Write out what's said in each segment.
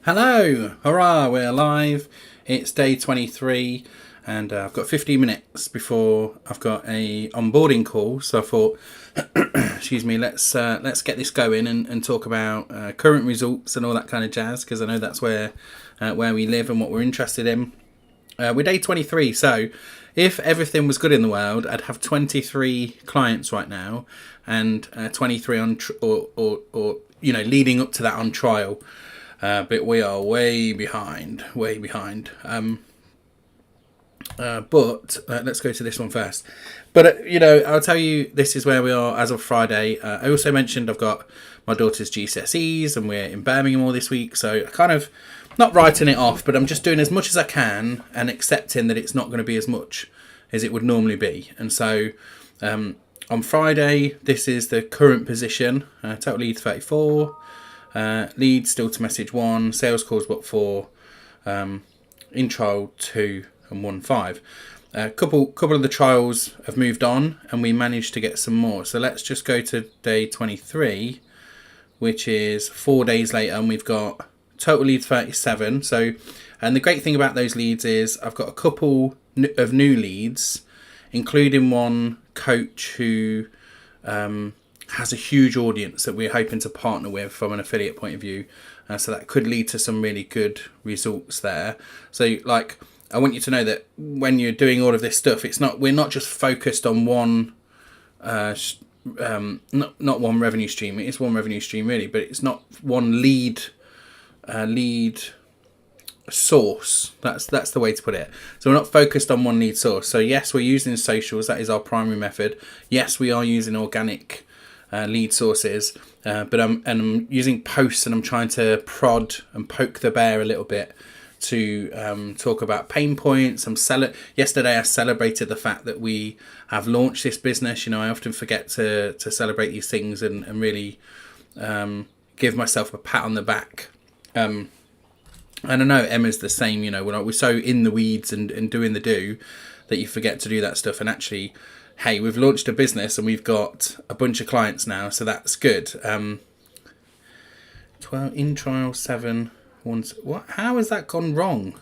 Hello! Hurrah! We're live. It's day 23 and I've got 15 minutes before I've got a onboarding call. So I thought, excuse me, let's get this going and talk about current results and all that kind of jazz, because I know that's where we live and what we're interested in. We're day 23, so if everything was good in the world, I'd have 23 clients right now and 23 on or leading up to that on trial. But we are way behind. But let's go to this one first. But, I'll tell you, this is where we are as of Friday. I also mentioned I've got my daughter's GCSEs and we're in Birmingham all this week. So I kind of, not writing it off, but I'm just doing as much as I can and accepting that it's not going to be as much as it would normally be. And so on Friday, this is the current position. Total lead 34. Leads still to message 1, sales calls but 4, in trial 2 and 1 5. A couple of the trials have moved on and we managed to get some more. So let's just go to day 23, which is 4 days later, and we've got total leads 37. So, and the great thing about those leads is I've got a couple of new leads, including one coach who has a huge audience that we're hoping to partner with from an affiliate point of view. So that could lead to some really good results there. So I want you to know that when you're doing all of this stuff, we're not just focused on one, not one revenue stream. It is one revenue stream really, but it's not one lead source. That's the way to put it. So we're not focused on one lead source. So yes, we're using socials. That is our primary method. Yes, we are using organic lead sources, but I'm using posts, and I'm trying to prod and poke the bear a little bit to talk about pain points. Yesterday I celebrated the fact that we have launched this business. I often forget to celebrate these things and really give myself a pat on the back. And I know Emma's the same. When we're so in the weeds and doing the do that you forget to do that stuff. And actually, hey, we've launched a business and we've got a bunch of clients now, so that's good. 12 in trial 7. What? How has that gone wrong?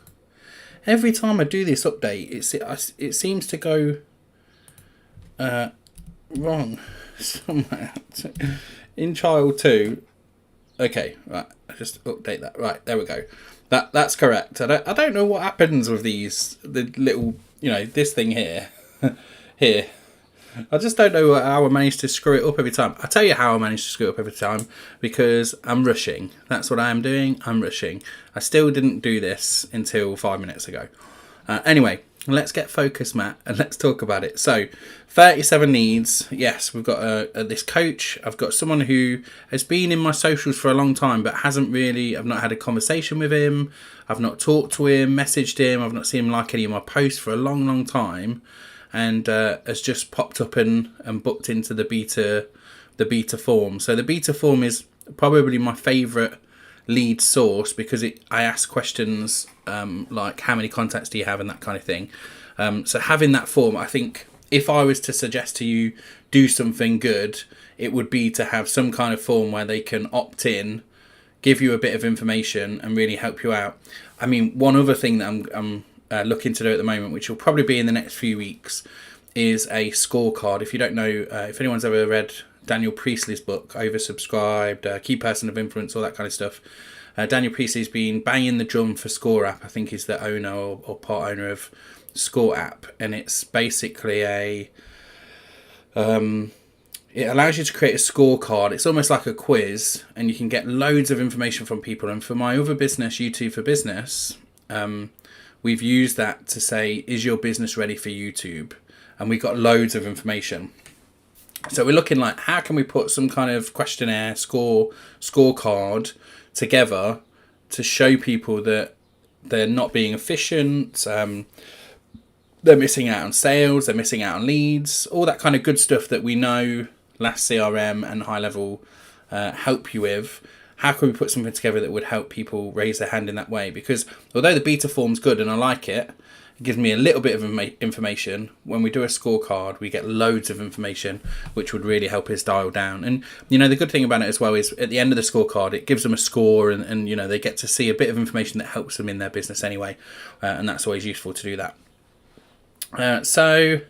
Every time I do this update, it seems to go wrong somewhere. In trial 2. Okay, right. I just update that. Right, there we go. That's correct. I don't know what happens with the little, this thing here. Here. I just don't know how I managed to screw it up every time. I'll tell you how I managed to screw it up every time, because I'm rushing. That's what I am doing. I'm rushing. I still didn't do this until 5 minutes ago. Anyway, let's get focused, Matt, and let's talk about it. So, 37 leads. Yes, we've got this coach. I've got someone who has been in my socials for a long time, but I've not had a conversation with him. I've not talked to him, messaged him. I've not seen him like any of my posts for a long, long time. And has just popped up and booked into the beta form. So the beta form is probably my favourite lead source, because I ask questions like how many contacts do you have and that kind of thing. So having that form, I think if I was to suggest to you do something good, it would be to have some kind of form where they can opt in, give you a bit of information and really help you out. I mean, one other thing that I'm looking to do at the moment, which will probably be in the next few weeks, is a scorecard. If you don't know, if anyone's ever read Daniel Priestley's book, Oversubscribed, Key Person of Influence, all that kind of stuff, Daniel Priestley's been banging the drum for Score App. I think he's the owner or part owner of Score App, and it's basically it allows you to create a scorecard. It's almost like a quiz, and you can get loads of information from people. And for my other business, YouTube for Business, we've used that to say, is your business ready for YouTube? And we got loads of information. So we're looking like, how can we put some kind of questionnaire, scorecard together to show people that they're not being efficient, they're missing out on sales, they're missing out on leads, all that kind of good stuff that we know Last CRM and HighLevel help you with. How can we put something together that would help people raise their hand in that way? Because although the beta form's good and I like it, it gives me a little bit of information. When we do a scorecard, we get loads of information, which would really help us dial down. And, the good thing about it as well is at the end of the scorecard, it gives them a score and they get to see a bit of information that helps them in their business anyway. And that's always useful to do that. So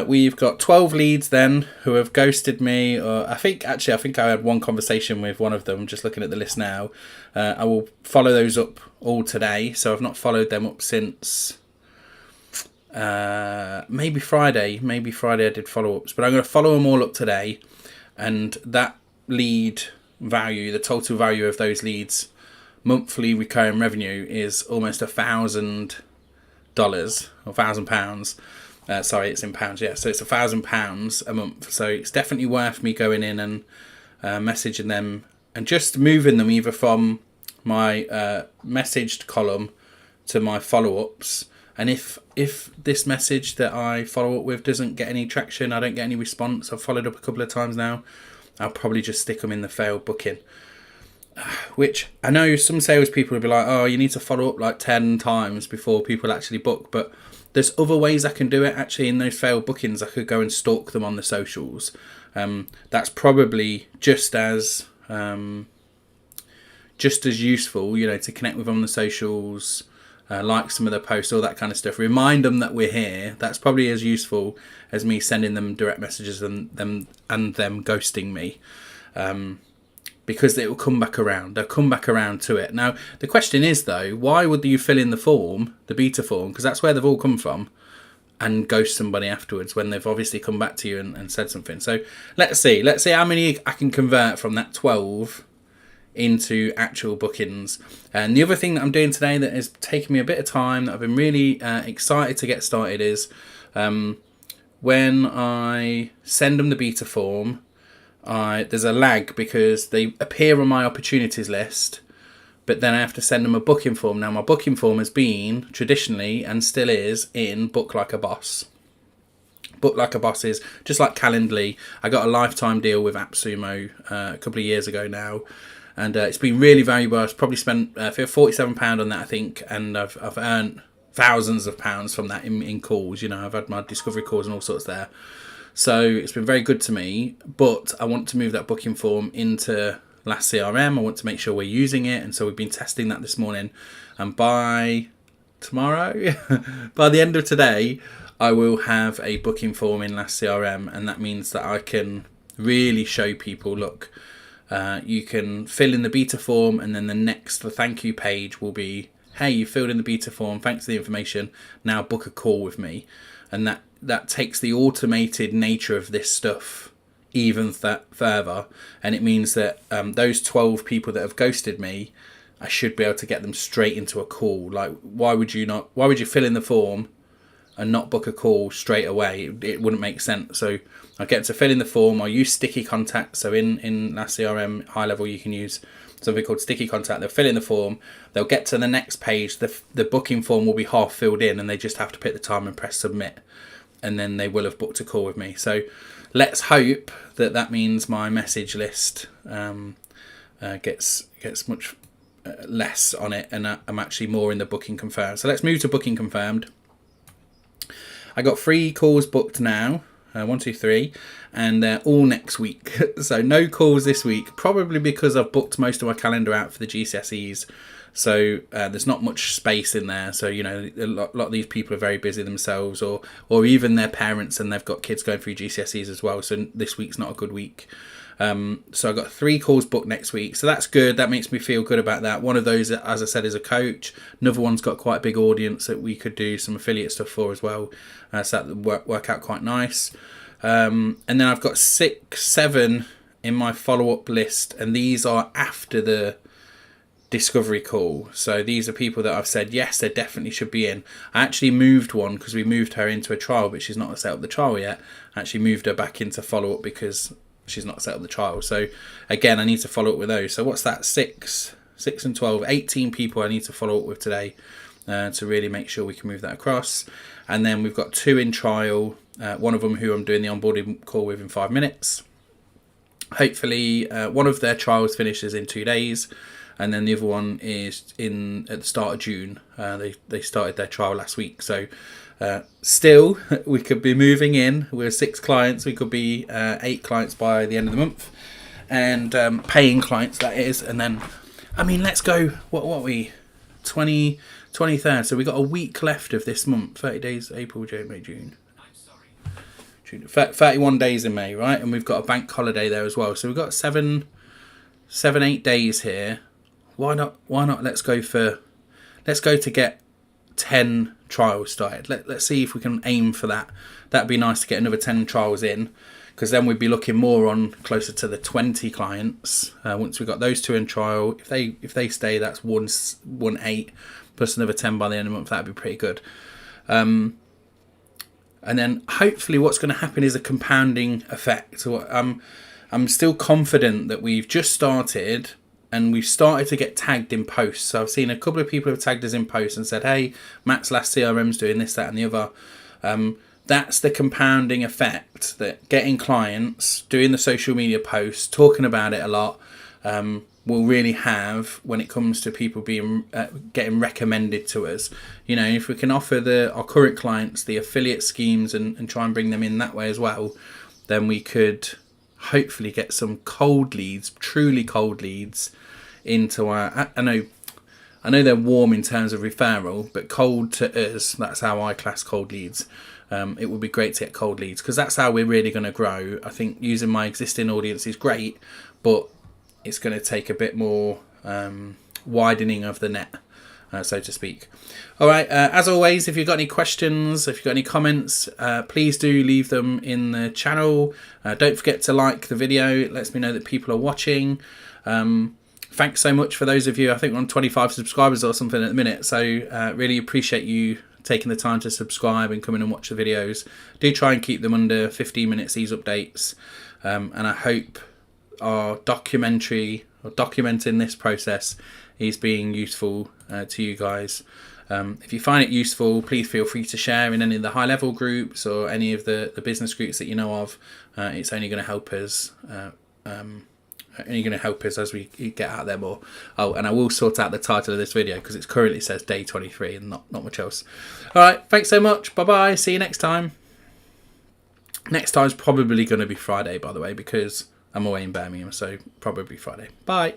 we've got 12 leads then who have ghosted me. I think I had one conversation with one of them, just looking at the list now. I will follow those up all today. So I've not followed them up since maybe Friday. Maybe Friday I did follow-ups. But I'm going to follow them all up today. And that lead value, the total value of those leads, monthly recurring revenue is almost $1,000 or £1,000. Sorry, it's in pounds. Yeah, so it's £1,000 a month. So it's definitely worth me going in and messaging them and just moving them either from my messaged column to my follow-ups. And if this message that I follow up with doesn't get any traction, I don't get any response, I've followed up a couple of times now, I'll probably just stick them in the failed booking. Which I know some salespeople will be like, oh, you need to follow up like 10 times before people actually book. But there's other ways I can do it. Actually, in those failed bookings, I could go and stalk them on the socials. That's probably just as useful, to connect with them on the socials, like some of their posts, all that kind of stuff. Remind them that we're here. That's probably as useful as me sending them direct messages and them ghosting me. Because it will come back around. They'll come back around to it. Now, the question is, though, why would you fill in the form, the beta form, because that's where they've all come from, and ghost somebody afterwards when they've obviously come back to you and said something? So let's see how many I can convert from that 12 into actual bookings. And the other thing that I'm doing today that is taking me a bit of time, that I've been really excited to get started, is when I send them the beta form, there's a lag because they appear on my opportunities list, but then I have to send them a booking form. Now, my booking form has been traditionally and still is in Book Like a Boss. Book Like a Boss is just like Calendly. I got a lifetime deal with AppSumo a couple of years ago now, and it's been really valuable. I've probably spent £47 on that, I think, and I've earned thousands of pounds from that in calls. I've had my discovery calls and all sorts there. So it's been very good to me, but I want to move that booking form into Last CRM. I want to make sure we're using it, and so we've been testing that this morning. And by tomorrow, by the end of today, I will have a booking form in Last CRM, and that means that I can really show people, look, you can fill in the beta form, and then the thank you page will be, hey, you filled in the beta form, thanks for the information, now book a call with me. And that takes the automated nature of this stuff even further. And it means that those 12 people that have ghosted me, I should be able to get them straight into a call. Like, why would you fill in the form and not book a call straight away? It wouldn't make sense. So I get to fill in the form. I'll use sticky contact. So in Last CRM HighLevel, you can use something called sticky contact. They'll fill in the form. They'll get to the next page. The booking form will be half filled in, and they just have to pick the time and press submit, and then they will have booked a call with me. So let's hope that means my message list gets much less on it, and I'm actually more in the booking confirmed. So let's move to booking confirmed. I got 3 calls booked now. 1, 2, 3, and they're all next week. So no calls this week, probably because I've booked most of my calendar out for the GCSEs. So there's not much space in there. So, a lot of these people are very busy themselves, or even their parents, and they've got kids going through GCSEs as well. So this week's not a good week. So I've got 3 calls booked next week. So that's good. That makes me feel good about that. One of those, as I said, is a coach. Another one's got quite a big audience that we could do some affiliate stuff for as well. So that would work out quite nice. And then I've got 6, 7 in my follow-up list. And these are after the discovery call. So these are people that I've said, yes, they definitely should be in. I actually moved one because we moved her into a trial, but she's not set up the trial yet. I actually moved her back into follow-up because she's not set up the trial. So again, I need to follow up with those. So what's that? 6 and 12, 18 people I need to follow up with today to really make sure we can move that across. And then we've got 2 in trial. One of them who I'm doing the onboarding call with in 5 minutes. Hopefully one of their trials finishes in 2 days. and then the other one is at the start of June. They started their trial last week, so still we could be moving in. We're 6 clients. We could be 8 clients by the end of the month, and paying clients, that is. And then, I mean, let's go. What are we? 23rd. So we got a week left of this month. 30 days. April, May, June. 31 days in May, right? And we've got a bank holiday there as well. So we've got 8 days here. Why not? Let's go to get 10 trials started. Let's see if we can aim for that. That'd be nice to get another 10 trials in, because then we'd be looking more on closer to the 20 clients. Once we've got those 2 in trial, if they stay, that's 8 plus another 10 by the end of the month. That'd be pretty good. And then hopefully what's going to happen is a compounding effect. I'm still confident that we've just started, and we've started to get tagged in posts. So I've seen a couple of people have tagged us in posts and said, hey, Matt's Last CRM's doing this, that and the other. That's the compounding effect, that getting clients, doing the social media posts, talking about it a lot, will really have when it comes to people being getting recommended to us. You know, if we can offer our current clients the affiliate schemes and try and bring them in that way as well, then we could hopefully get some cold leads, truly cold leads, into our. I know they're warm in terms of referral, but cold to us, that's how I class cold leads. It would be great to get cold leads, because that's how we're really going to grow. I think using my existing audience is great, but it's going to take a bit more widening of the net, so to speak. All right, as always, if you've got any questions, if you've got any comments, please do leave them in the channel. Don't forget to like the video. It lets me know that people are watching. Thanks so much for those of you. I think we're on 25 subscribers or something at the minute, so really appreciate you taking the time to subscribe and come in and watch the videos. Do try and keep them under 15 minutes, these updates, and I hope our documenting this process is being useful to you guys. If you find it useful, please feel free to share in any of the HighLevel groups or any of the business groups that you know of. It's only going to help us. As we get out there more. Oh, and I will sort out the title of this video, because it currently says day 23 and not much else. All right, thanks so much. Bye bye. See you next time. Next time's probably going to be Friday, by the way, because I'm away in Birmingham, so probably Friday. Bye.